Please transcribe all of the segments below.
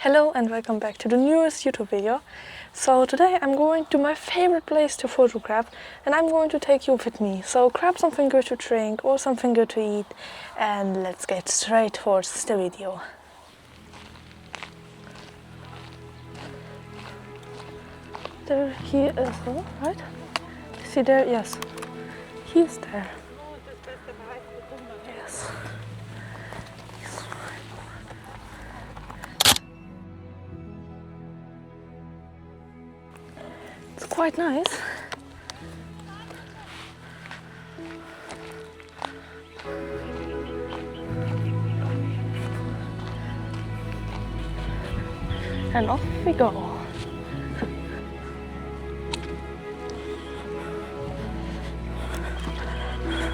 Hello and welcome back to the newest YouTube video. So today I'm going to my favorite place to photograph and I'm going to take you with me. So grab something good to drink or something good to eat and let's get straight towards the video. There he is, right? Is he there? Yes. He is there. Yes. It's quite nice. And off we go.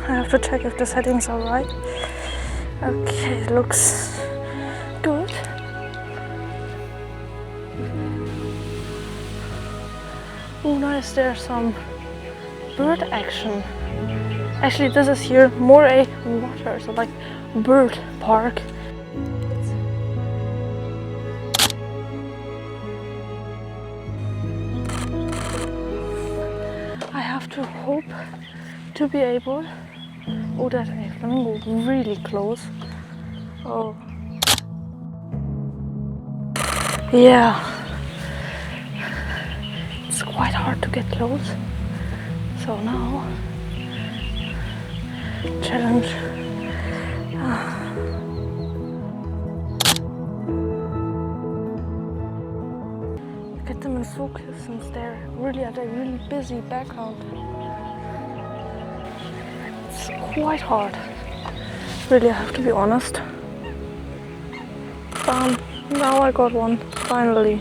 I have to check if the settings are right. Okay, looks good. Oh, nice, there's some bird action. Actually, this is here more a water, so like bird park. I have to hope to be able. Oh, that's a flamingo really close. Oh. Yeah. It's quite hard to get close. So now, challenge. Get them in focus since they're really at a really busy background. It's quite hard. Really, I have to be honest. Now I got one, finally.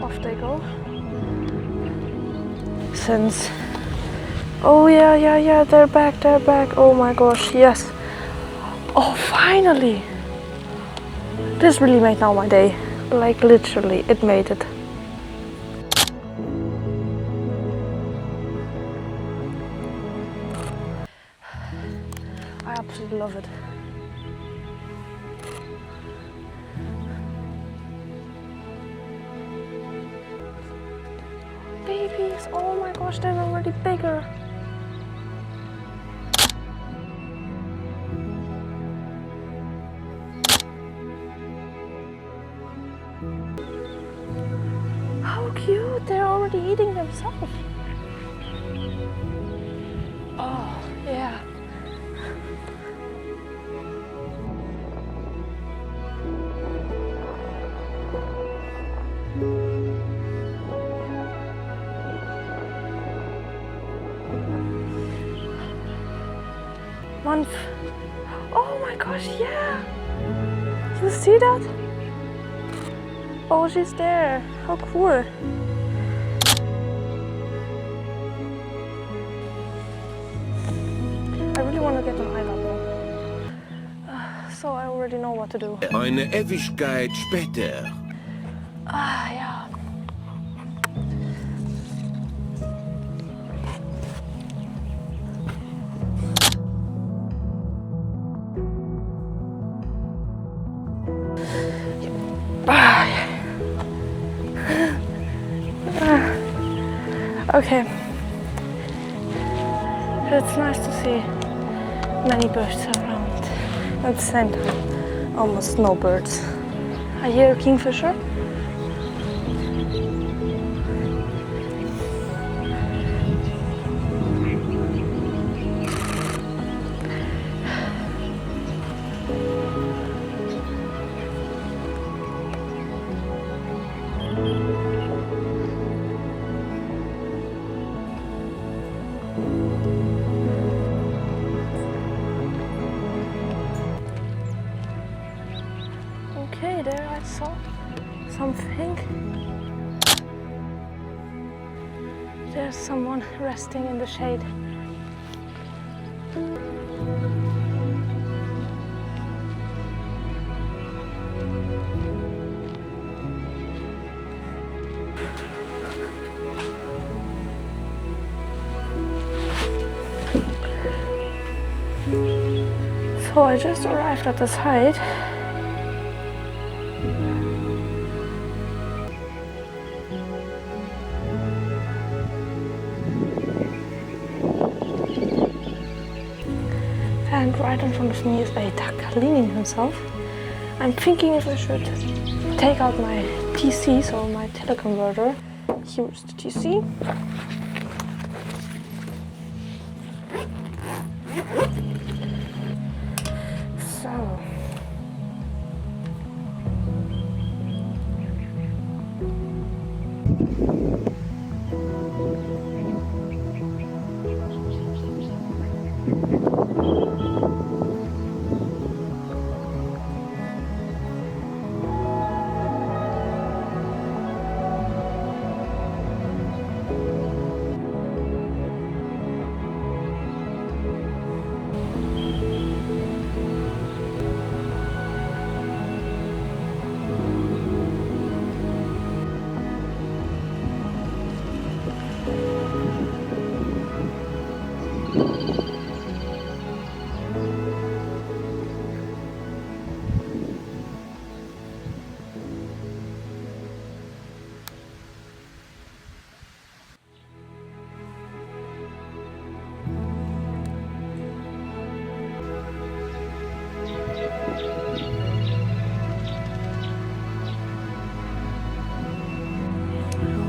Off they go. Since... Oh yeah, they're back. Oh my gosh, yes. Oh, finally! This really made now my day. Like literally, it made it. I absolutely love it. Babies, oh my gosh, they're already bigger. How cute, they're already eating themselves. Oh, yeah. Month. Oh my gosh, yeah. You see that? Oh, she's there. How cool. I really want to get an eye level. So I already know what to do. Eine Ewigkeit später. Ah, ja. Okay. It's nice to see many birds around. At the same time, almost no birds. I hear a kingfisher. Okay, there I saw something. There's someone resting in the shade. So I just arrived at the site And right in front of me is a duck cleaning himself. I'm thinking if I should take out my TC, so my teleconverter. Here is the TC. So.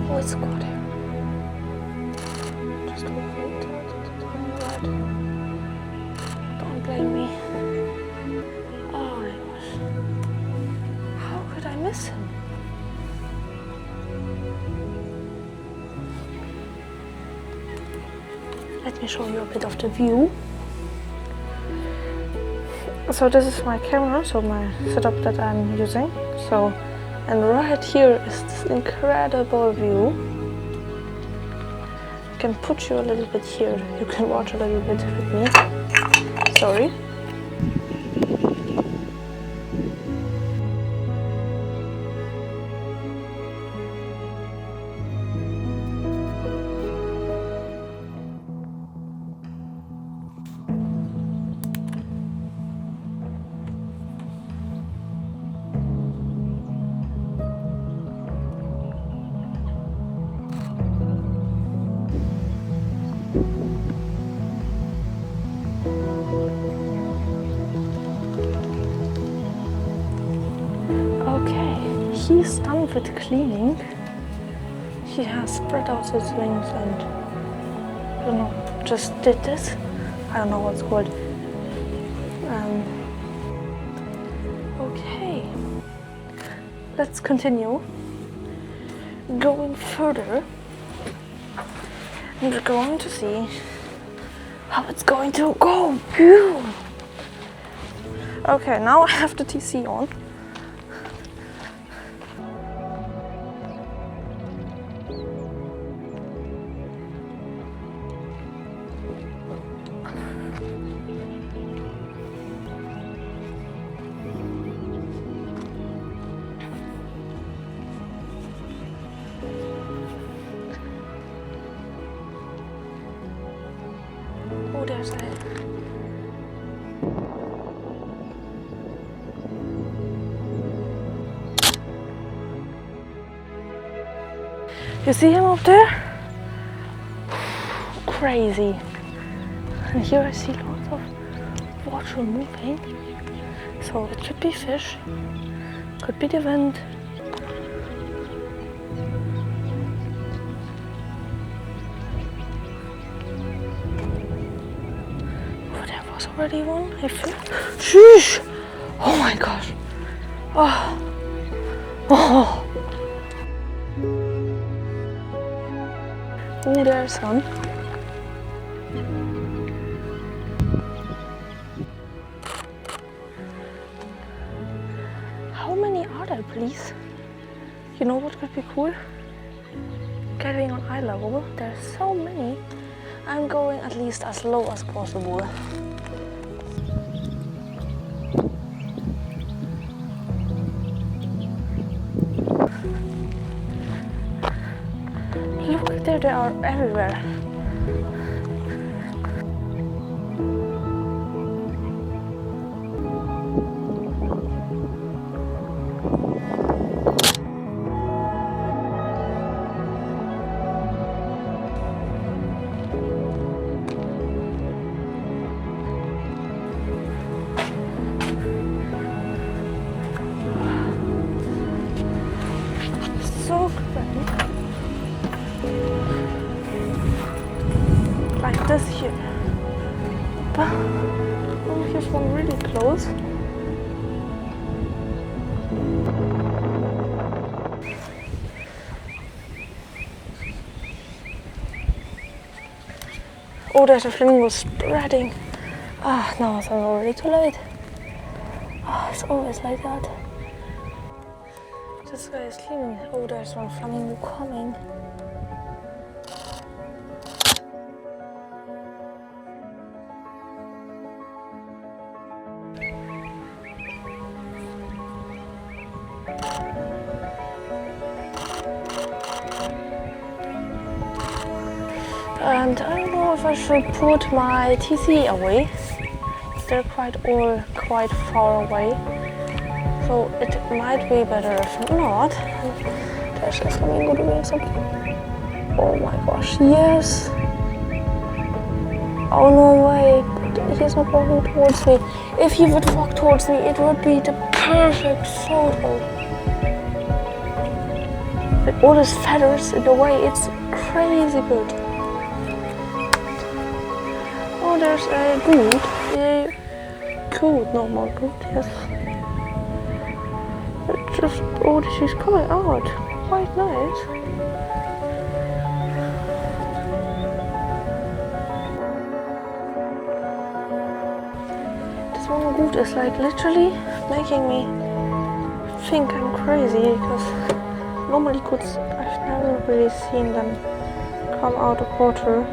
Oh, it's good here. Just wait. Right. Don't blame me. Oh my gosh. How could I miss him? Let me show you a bit of the view. So this is my camera, so my setup that I'm using. So, and right here is this incredible view. I can put you a little bit here. You can watch a little bit with me. Sorry. He's done with cleaning. He has spread out his wings and, I don't know, just did this. I don't know what's called. Okay, let's continue. Going further, and we're going to see how it's going to go. Phew. Okay, now I have the TC on. Oh, there's a... You see him up there? Crazy. And here I see lots of water moving. So it could be fish, could be the wind. Already one, I feel. Sheesh! Oh my gosh! Oh! Oh! Oh, there's some. How many are there, please? You know what could be cool? Getting on eye level. There's so many. I'm going at least as low as possible. Look, there they are everywhere. Oh, there's a flamingo spreading. Ah, no, it's already too late. Ah, it's always like that. This guy is cleaning. Oh, there's one flamingo coming. And I don't know if I should put my TC away. They're all quite far away. So it might be better if not. There's a flamingo doing something. Oh my gosh, yes! Oh no way, but he's not walking towards me. If he would walk towards me, it would be the perfect photo. With all his feathers in the way, it's crazy good. Oh, there's a goat, no more goat, yes. It's just, oh, she's coming out, quite nice. This one goat is like literally making me think I'm crazy, because normally goats, I've never really seen them come out of water.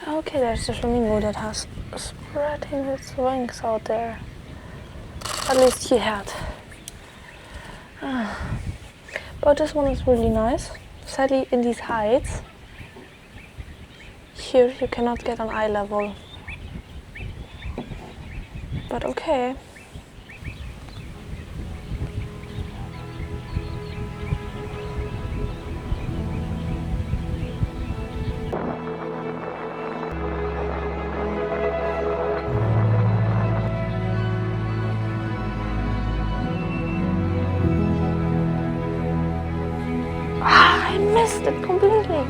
Okay, there's a flamingo that has spreading its wings out there. At least he had. But this one is really nice. Sadly, in these heights, here you cannot get an eye level. But okay. I missed it completely.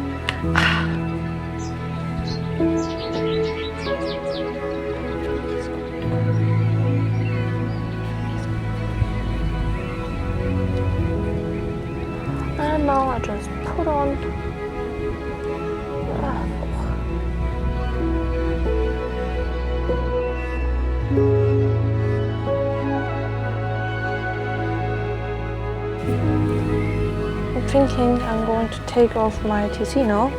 And now I just put on. I'm thinking I'm going to take off my TC now.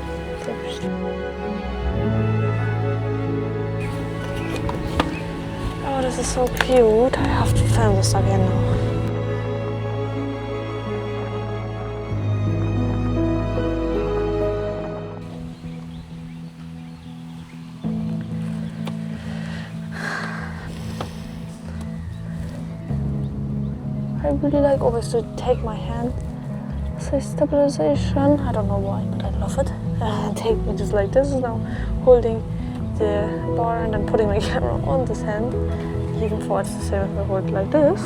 Oh, this is so cute. I have to film this again now. I really like always to take my hand. Say stabilization. I don't know why, but I love it. Take me just like this now, holding the bar and then putting my camera on this hand. Even for it's the same if I hold it like this.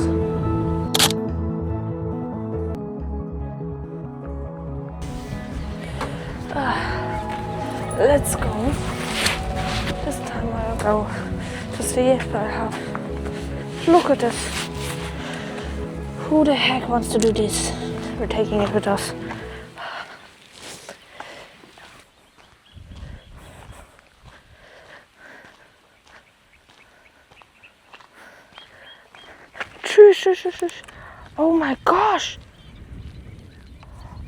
Let's go. This time I'll go to see if I have. Look at this. Who the heck wants to do this? We're taking it with us. Shush. Oh my gosh!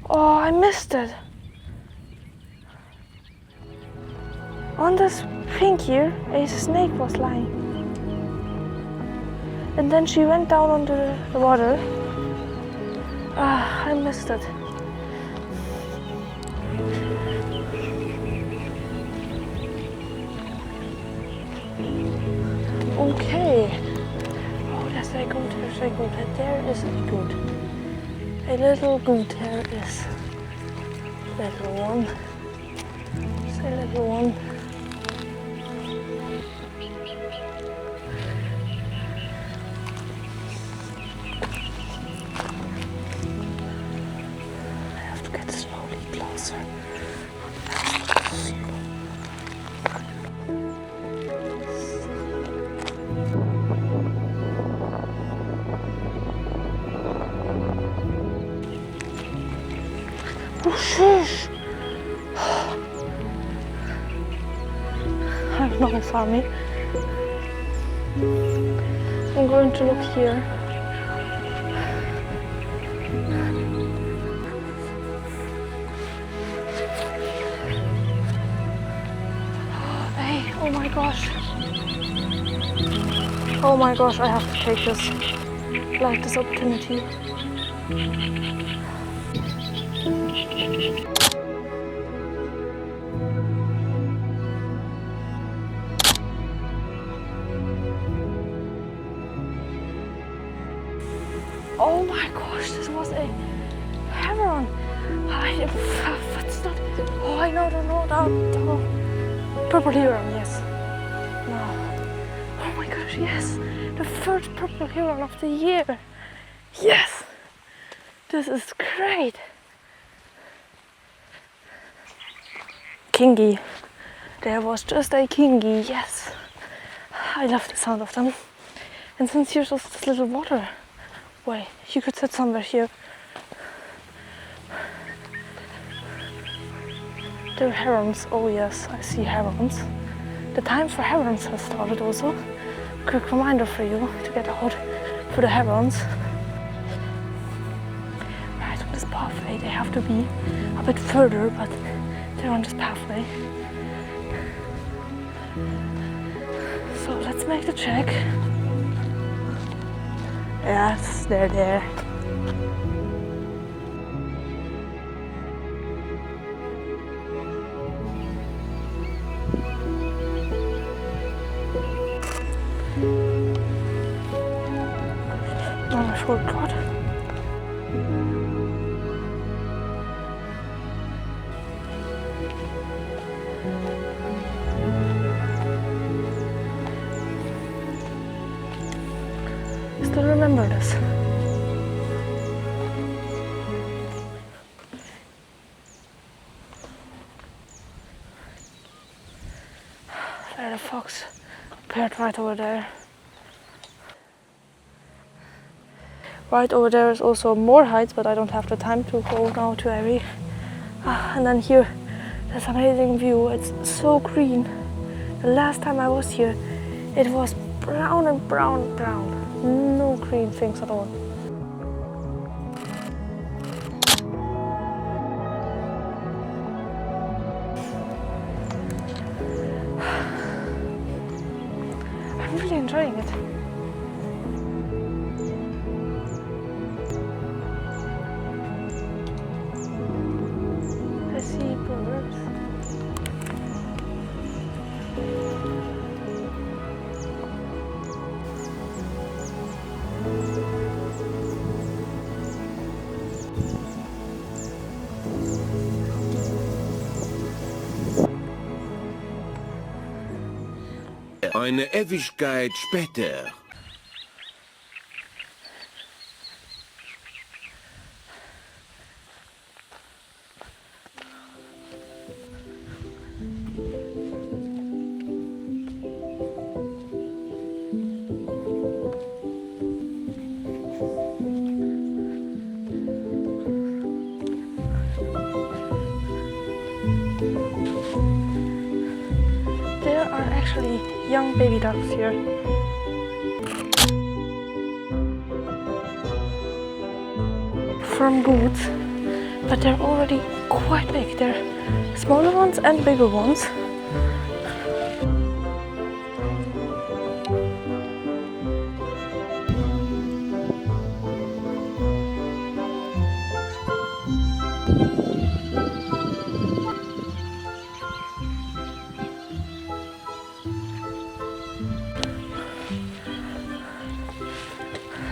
Oh, I missed it. On this thing here, a snake was lying. And then she went down onto the water. I missed it. Okay. Oh, there's a goat, There is a goat. A little goat, there is. Little one. Say little one. I have to get slowly closer. Oh, shush! I don't know who saw me. I'm going to look here. Hey, oh my gosh. Oh my gosh, I have to take this. Like this opportunity. Oh my gosh, this was a heron. What's that? Oh, I know, that purple heron, yes. No. Oh my gosh, yes. The first purple heron of the year. Yes. This is great. Kingy. There was just a kingy, yes. I love the sound of them. And since here's just this little water, wait, you could sit somewhere here. There are herons. Oh yes, I see herons. The time for herons has started also. Quick reminder for you to get out for the herons. Right on this pathway, they have to be a bit further, but they're on this pathway. So let's make the check. Yes, they're there. Oh, I forgot. Still remember this. There the fox appeared right over there. Right over there is also more heights, but I don't have the time to go now to every. And then here, this amazing view. It's so green. The last time I was here, it was brown and brown and brown. No green things at all. I'm really enjoying it. I see birds. Eine Ewigkeit später. There are actually young baby ducks here. From boots, but they're already quite big. There are smaller ones and bigger ones.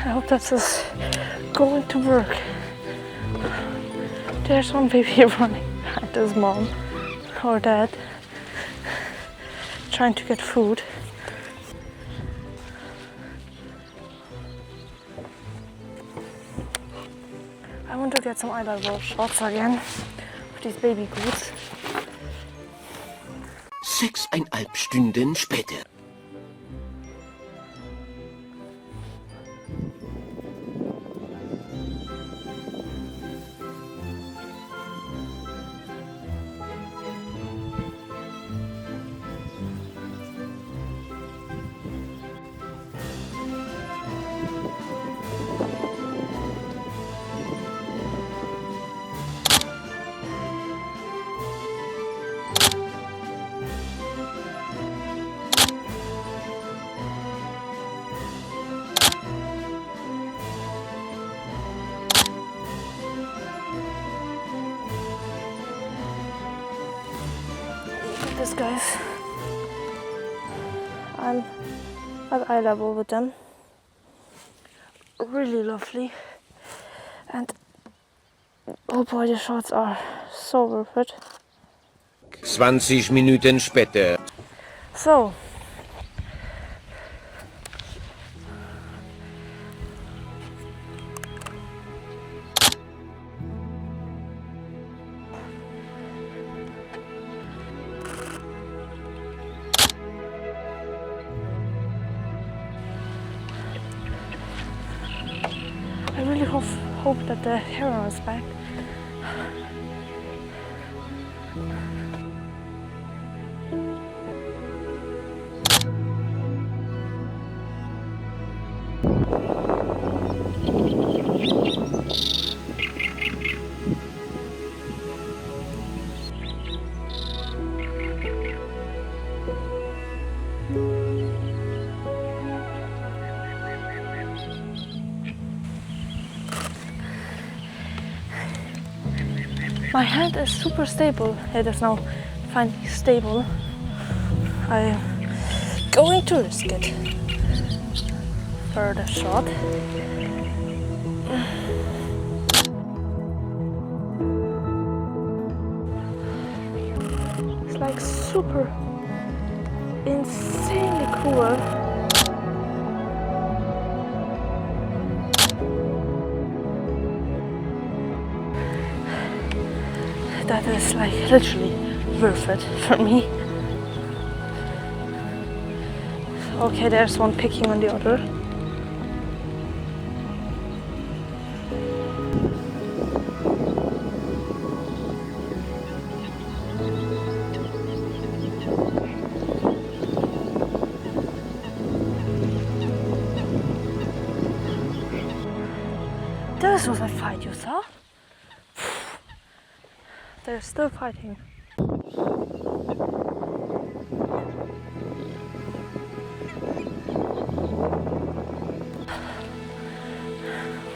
I hope this is going to work. There's one baby running behind. at his mom or dad trying to get food. I want to get some eyeliner shots again of these baby goats. 6,5 Stunden später. This guys, I'm at eye level with them. Really lovely, and oh boy, the shots are so worth it. 20 Minuten später. So, I really hope that the heron is back. My hand is super stable. It is now finally stable. I am going to risk it for the shot. It's like super insanely cool. That is like literally worth it for me. Okay, there's one picking on the other. This was a fight, you saw? They're still fighting.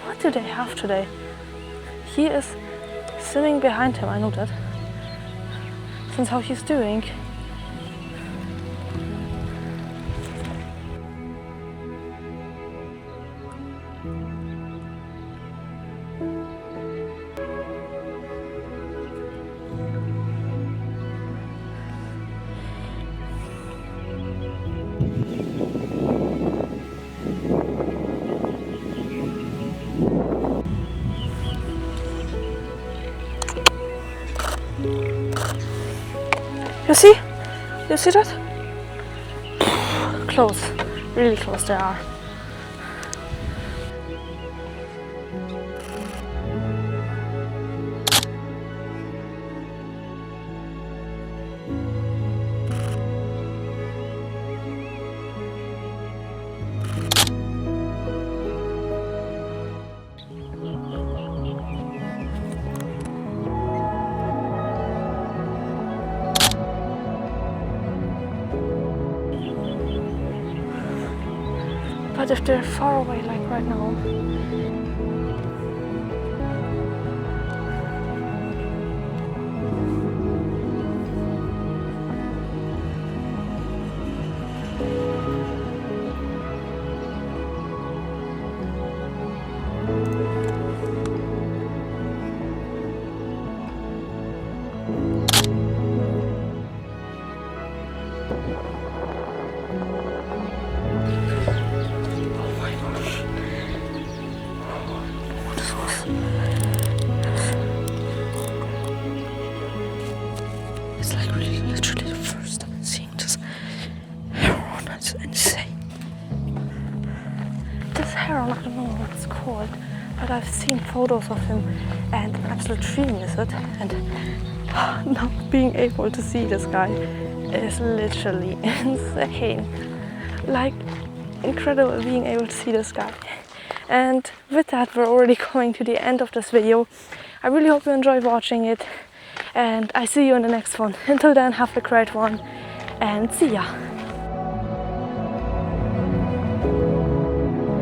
What do they have today? He is sitting behind him, I know that. Since how he's doing. You see? You see that? Close. Really close they are. But if they're far away, like right now, but I've seen photos of him and an absolute dream is it. And not being able to see this guy is literally insane. Like, incredible being able to see this guy. And with that, we're already going to the end of this video. I really hope you enjoyed watching it, and I see you in the next one. Until then, have a great one and see ya!